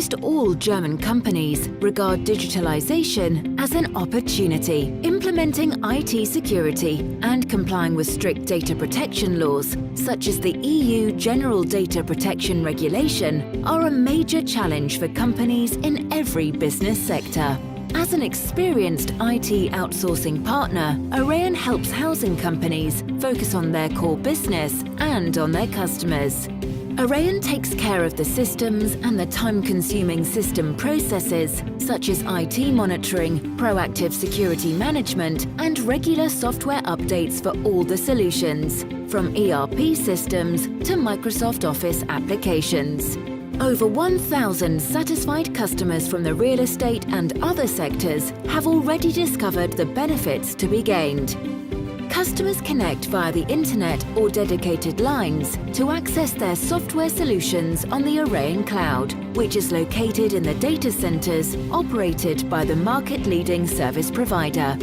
Almost all German companies regard digitalization as an opportunity. Implementing IT security and complying with strict data protection laws, such as the EU General Data Protection Regulation, are a major challenge for companies in every business sector. As an experienced IT outsourcing partner, Aareon helps housing companies focus on their core business and on their customers. Aareon takes care of the systems and the time-consuming system processes, such as IT monitoring, proactive security management, and regular software updates for all the solutions, from ERP systems to Microsoft Office applications. Over 1,000 satisfied customers from the real estate and other sectors have already discovered the benefits to be gained. Customers connect via the internet or dedicated lines to access their software solutions on the Aareon Cloud, which is located in the data centers operated by the market-leading service provider.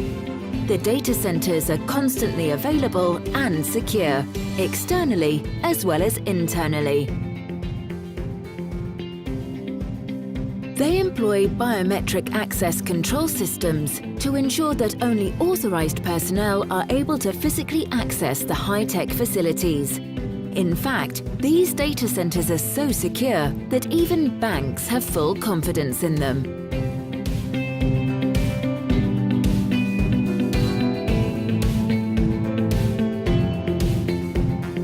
The data centers are constantly available and secure, externally as well as internally. They employ biometric access control systems to ensure that only authorized personnel are able to physically access the high-tech facilities. In fact, these data centers are so secure that even banks have full confidence in them.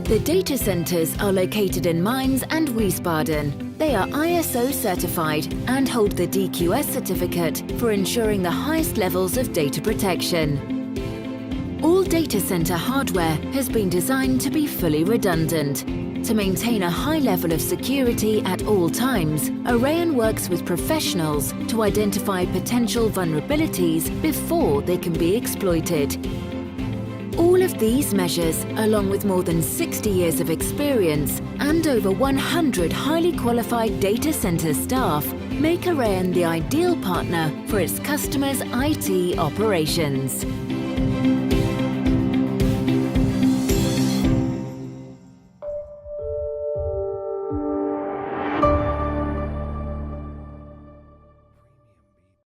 The data centers are located in Mainz and Wiesbaden. They are ISO certified and hold the DQS certificate for ensuring the highest levels of data protection. All data center hardware has been designed to be fully redundant. To maintain a high level of security at all times, Aareon works with professionals to identify potential vulnerabilities before they can be exploited. All of these measures, along with more than 60 years of experience and over 100 highly qualified data center staff, make Aareon the ideal partner for its customers' IT operations.